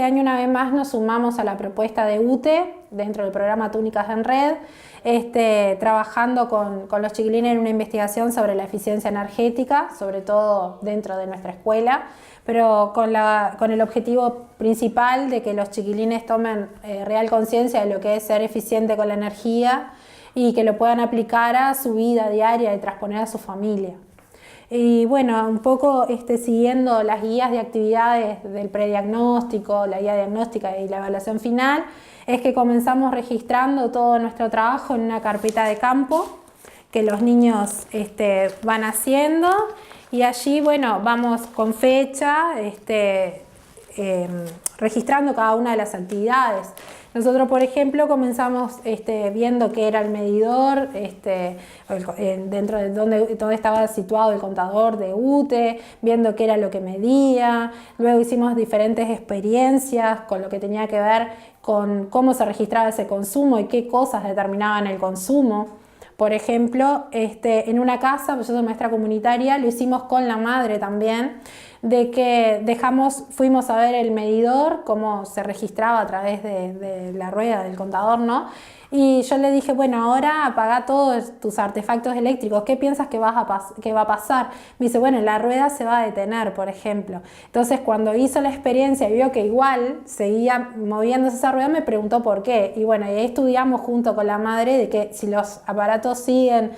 este año una vez más nos sumamos a la propuesta de UTE dentro del programa Túnicas en Red, trabajando con los chiquilines en una investigación sobre la eficiencia energética, sobre todo dentro de nuestra escuela, pero con el objetivo principal de que los chiquilines tomen real conciencia de lo que es ser eficiente con la energía y que lo puedan aplicar a su vida diaria y transponer a su familia. Y bueno, un poco siguiendo las guías de actividades del prediagnóstico, la guía diagnóstica y la evaluación final, es que comenzamos registrando todo nuestro trabajo en una carpeta de campo que los niños van haciendo, y allí, bueno, vamos con fecha registrando cada una de las actividades. Nosotros, por ejemplo, comenzamos viendo qué era el medidor, dentro de dónde estaba situado el contador de UTE, viendo qué era lo que medía. Luego hicimos diferentes experiencias con lo que tenía que ver con cómo se registraba ese consumo y qué cosas determinaban el consumo. Por ejemplo, en una casa, yo soy maestra comunitaria, lo hicimos con la madre también, de que fuimos a ver el medidor, cómo se registraba a través de la rueda del contador, ¿no? Y yo le dije, bueno, ahora apaga todos tus artefactos eléctricos, ¿qué piensas que va a pasar? Me dice, bueno, la rueda se va a detener, por ejemplo. Entonces, cuando hizo la experiencia y vio que igual seguía moviéndose esa rueda, me preguntó por qué. Y bueno, y ahí estudiamos junto con la madre de que si los aparatos siguen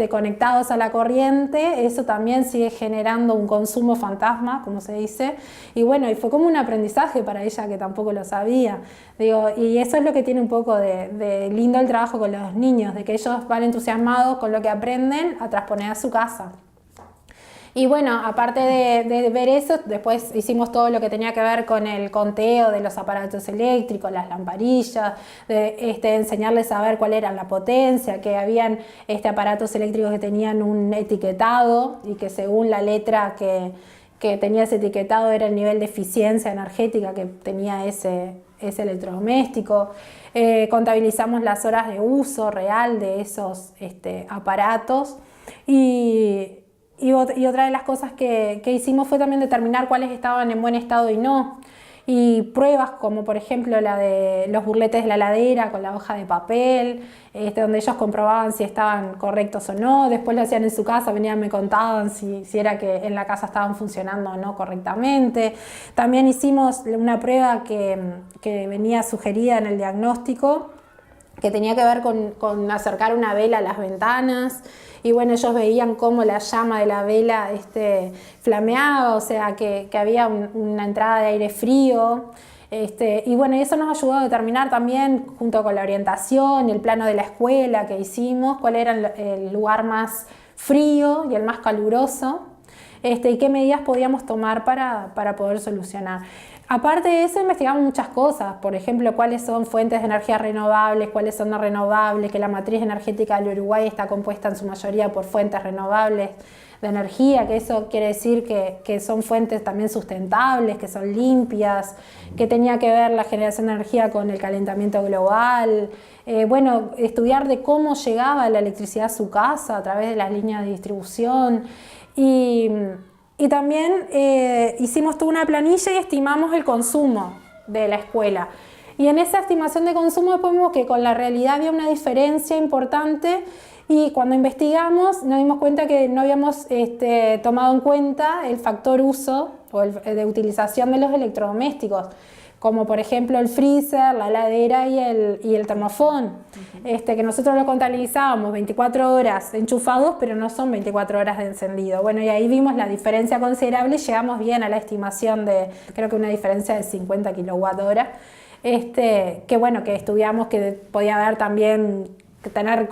conectados a la corriente, eso también sigue generando un consumo fantasma, como se dice, y bueno, y fue como un aprendizaje para ella que tampoco lo sabía. Digo, y eso es lo que tiene un poco de lindo el trabajo con los niños, de que ellos van entusiasmados con lo que aprenden a transponer a su casa. Y bueno, aparte de ver eso, después hicimos todo lo que tenía que ver con el conteo de los aparatos eléctricos, las lamparillas, enseñarles a ver cuál era la potencia, que habían aparatos eléctricos que tenían un etiquetado y que según la letra que tenía ese etiquetado era el nivel de eficiencia energética que tenía ese electrodoméstico. Contabilizamos las horas de uso real de esos aparatos y otra de las cosas que hicimos fue también determinar cuáles estaban en buen estado y no. Y pruebas como por ejemplo la de los burletes de la heladera con la hoja de papel, donde ellos comprobaban si estaban correctos o no. Después lo hacían en su casa, venían, me contaban si era que en la casa estaban funcionando o no correctamente. También hicimos una prueba que venía sugerida en el diagnóstico, que tenía que ver con acercar una vela a las ventanas, y bueno, ellos veían cómo la llama de la vela flameaba, o sea que había una entrada de aire frío, y bueno, eso nos ayudó a determinar también, junto con la orientación, el plano de la escuela que hicimos, cuál era el lugar más frío y el más caluroso, y qué medidas podíamos tomar para poder solucionar. Aparte de eso, investigamos muchas cosas, por ejemplo, cuáles son fuentes de energía renovables, cuáles son no renovables, que la matriz energética del Uruguay está compuesta en su mayoría por fuentes renovables de energía, que eso quiere decir que son fuentes también sustentables, que son limpias, que tenía que ver la generación de energía con el calentamiento global. Bueno, estudiar de cómo llegaba la electricidad a su casa a través de las líneas de distribución. Y también hicimos toda una planilla y estimamos el consumo de la escuela. Y en esa estimación de consumo vimos que con la realidad había una diferencia importante, y cuando investigamos nos dimos cuenta que no habíamos tomado en cuenta el factor uso o de utilización de los electrodomésticos, como por ejemplo el freezer, la heladera y el termofón, que nosotros lo contabilizábamos 24 horas enchufados, pero no son 24 horas de encendido. Bueno, y ahí vimos la diferencia considerable y llegamos bien a la estimación de, creo que una diferencia de 50 kWh, que bueno, que estudiamos que podía haber también tener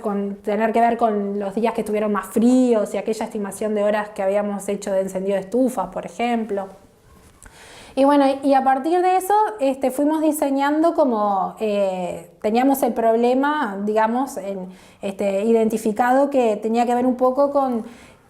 que ver con los días que estuvieron más fríos y aquella estimación de horas que habíamos hecho de encendido de estufas, por ejemplo. Y bueno, y a partir de eso fuimos diseñando como teníamos el problema, digamos, identificado, que tenía que ver un poco con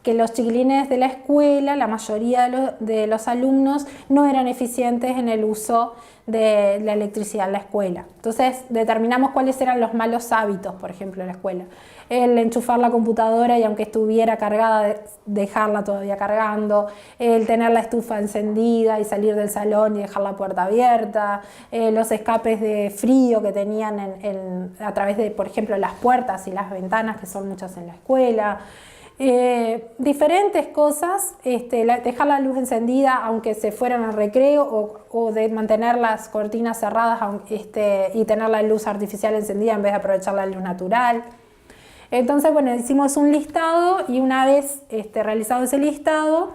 que los chiquilines de la escuela, la mayoría de los alumnos, no eran eficientes en el uso de la electricidad en la escuela. Entonces determinamos cuáles eran los malos hábitos, por ejemplo, en la escuela. El enchufar la computadora y aunque estuviera cargada, dejarla todavía cargando, el tener la estufa encendida y salir del salón y dejar la puerta abierta, los escapes de frío que tenían a través de, por ejemplo, las puertas y las ventanas, que son muchas en la escuela. Diferentes cosas, dejar la luz encendida aunque se fueran al recreo o de mantener las cortinas cerradas y tener la luz artificial encendida en vez de aprovechar la luz natural. Entonces, bueno, hicimos un listado y una vez realizado ese listado,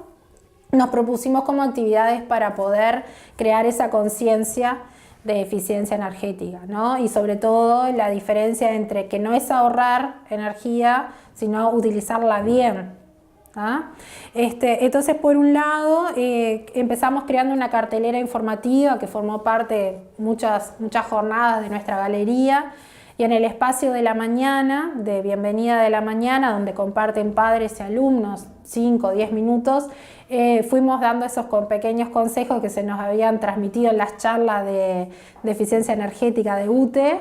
nos propusimos como actividades para poder crear esa conciencia de eficiencia energética, ¿no? Y sobre todo la diferencia entre que no es ahorrar energía, sino utilizarla bien. ¿Ah? Entonces, por un lado, empezamos creando una cartelera informativa que formó parte de muchas jornadas de nuestra galería, y en el espacio de la mañana, de bienvenida de la mañana, donde comparten padres y alumnos 5 o 10 minutos, fuimos dando esos pequeños consejos que se nos habían transmitido en las charlas de eficiencia energética de UTE,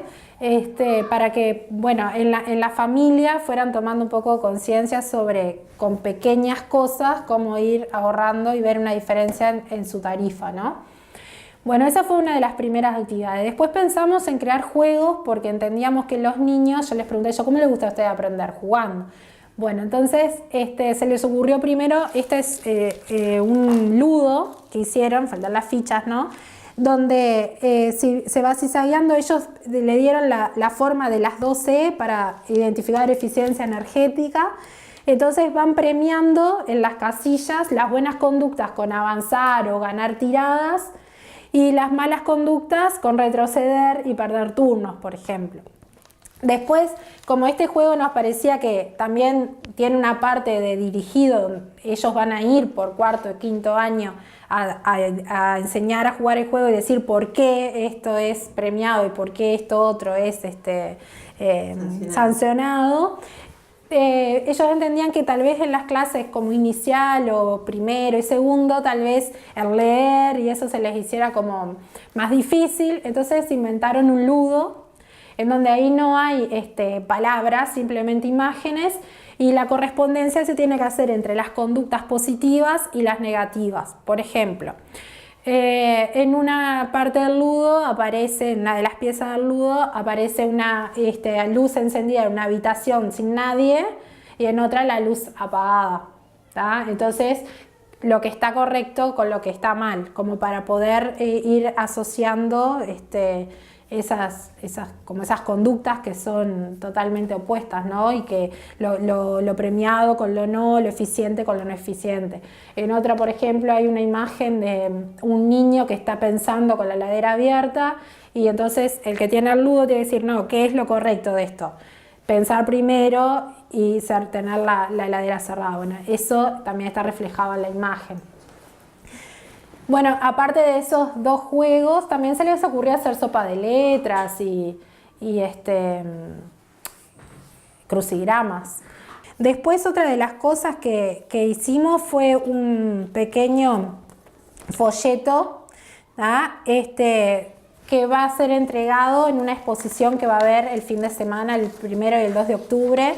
para que, bueno, en la familia fueran tomando un poco de conciencia sobre, con pequeñas cosas, cómo ir ahorrando y ver una diferencia en su tarifa, ¿no? Bueno, esa fue una de las primeras actividades. Después pensamos en crear juegos porque entendíamos que los niños, yo les pregunté, ¿cómo les gusta a ustedes aprender? Jugando. Bueno, entonces se les ocurrió primero, es un ludo que hicieron, faltan las fichas, ¿no? Donde se va zigzagueando, ellos le dieron la forma de las 12 para identificar eficiencia energética. Entonces van premiando en las casillas las buenas conductas con avanzar o ganar tiradas, y las malas conductas con retroceder y perder turnos, por ejemplo. Después, como este juego nos parecía que también tiene una parte de dirigido, donde ellos van a ir por cuarto y quinto año a enseñar a jugar el juego y decir por qué esto es premiado y por qué esto otro es sancionado. Ellos entendían que tal vez en las clases como inicial o primero y segundo, tal vez el leer y eso se les hiciera como más difícil, entonces inventaron un ludo en donde ahí no hay palabras, simplemente imágenes, y la correspondencia se tiene que hacer entre las conductas positivas y las negativas. Por ejemplo, en una parte del ludo aparece, en una de las piezas del ludo, aparece una luz encendida en una habitación sin nadie y en otra la luz apagada, ¿tá? Entonces, lo que está correcto con lo que está mal, como para poder ir asociando esas conductas que son totalmente opuestas, ¿no? Y que lo premiado con lo no, lo eficiente con lo no eficiente. En otra, por ejemplo, hay una imagen de un niño que está pensando con la heladera abierta y entonces el que tiene el ludo tiene que decir, no, ¿qué es lo correcto de esto? Pensar primero y tener la heladera cerrada. Bueno, eso también está reflejado en la imagen. Bueno, aparte de esos dos juegos, también se les ocurrió hacer sopa de letras y crucigramas. Después, otra de las cosas que hicimos fue un pequeño folleto, ¿tá? Que va a ser entregado en una exposición que va a haber el fin de semana, el 1 y el 2 de octubre,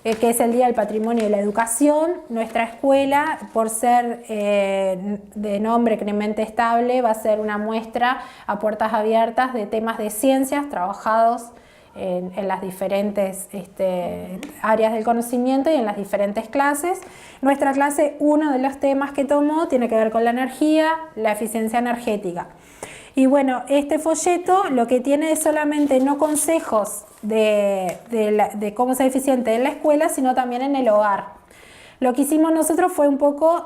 que es el Día del Patrimonio y la Educación. Nuestra escuela, por ser de nombre Clemente Estable, va a ser una muestra a puertas abiertas de temas de ciencias trabajados en las diferentes áreas del conocimiento y en las diferentes clases. Nuestra clase, uno de los temas que tomó tiene que ver con la energía, la eficiencia energética. Y bueno, este folleto lo que tiene es solamente no consejos de cómo ser eficiente en la escuela, sino también en el hogar. Lo que hicimos nosotros fue un poco,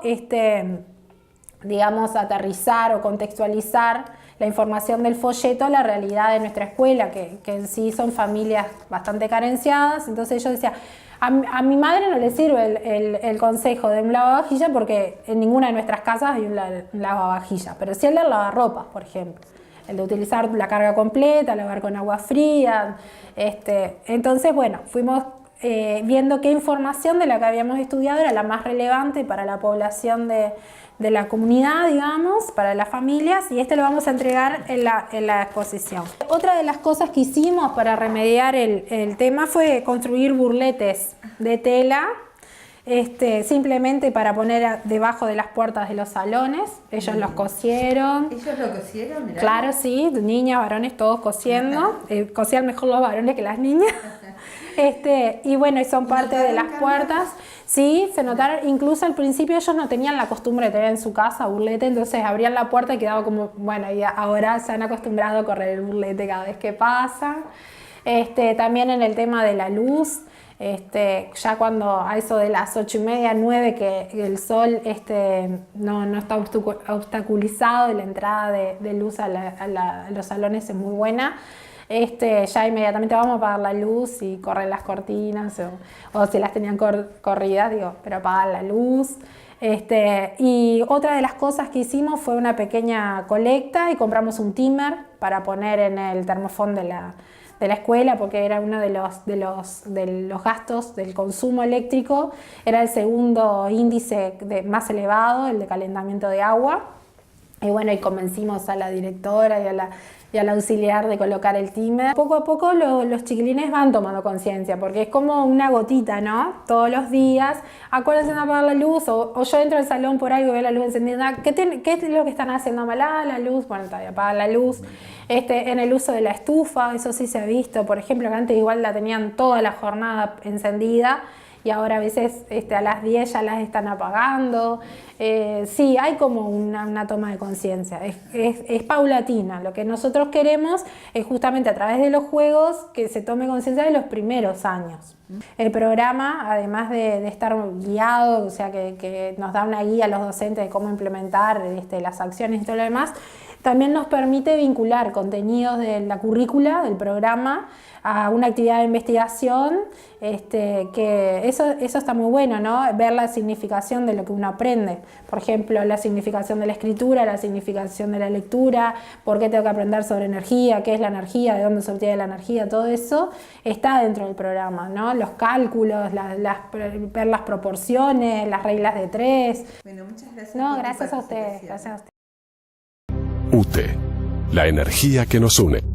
digamos, aterrizar o contextualizar la información del folleto a la realidad de nuestra escuela, que en sí son familias bastante carenciadas. Entonces yo decía, a mi madre no le sirve el consejo de un lavavajillas porque en ninguna de nuestras casas hay un lavavajillas, pero sí el del lavarropas, por ejemplo. El de utilizar la carga completa, lavar con agua fría. Entonces, bueno, fuimos viendo qué información de la que habíamos estudiado era la más relevante para la población de la comunidad, digamos, para las familias, y lo vamos a entregar en la exposición. Otra de las cosas que hicimos para remediar el tema fue construir burletes de tela, simplemente para poner debajo de las puertas de los salones. Ellos los cosieron. ¿Ellos lo cosieron? Mirá. Claro, sí, niñas, varones, todos cosiendo. Cosían mejor los varones que las niñas. Y bueno, y son parte de las puertas. Sí, se notaron, incluso al principio ellos no tenían la costumbre de tener en su casa burlete, entonces abrían la puerta y quedaba como, bueno, y ahora se han acostumbrado a correr el burlete cada vez que pasa. También en el tema de la luz, ya cuando a eso de las 8:30, 9, que el sol no está obstaculizado y la entrada de luz a los salones es muy buena, ya inmediatamente vamos a apagar la luz y correr las cortinas, o si las tenían corridas, digo, pero apagar la luz. Y otra de las cosas que hicimos fue una pequeña colecta y compramos un timer para poner en el termofón de la escuela, porque era uno de los gastos del consumo eléctrico, era el segundo índice más elevado, el de calentamiento de agua. Y bueno, y convencimos a la directora y al auxiliar de colocar el timer. Poco a poco los chiquilines van tomando conciencia, porque es como una gotita, ¿no? Todos los días, acuérdense de apagar la luz, o yo entro al salón por algo y veo la luz encendida. ¿Qué es lo que están haciendo mal? La luz, bueno, todavía apagan la luz. En el uso de la estufa, eso sí se ha visto. Por ejemplo, que antes igual la tenían toda la jornada encendida, y ahora a veces a las 10 ya las están apagando. Sí, hay como una toma de conciencia, es paulatina. Lo que nosotros queremos es justamente a través de los juegos que se tome conciencia de los primeros años. El programa, además de estar guiado, o sea que nos da una guía a los docentes de cómo implementar las acciones y todo lo demás, también nos permite vincular contenidos de la currícula del programa a una actividad de investigación, que eso está muy bueno, ¿no? Ver la significación de lo que uno aprende. Por ejemplo, la significación de la escritura, la significación de la lectura, por qué tengo que aprender sobre energía, qué es la energía, de dónde se obtiene la energía, todo eso está dentro del programa, ¿no? Los cálculos, ver las proporciones, las reglas de 3. Bueno, muchas gracias. No, gracias a ustedes, gracias a ustedes. UTE, la energía que nos une.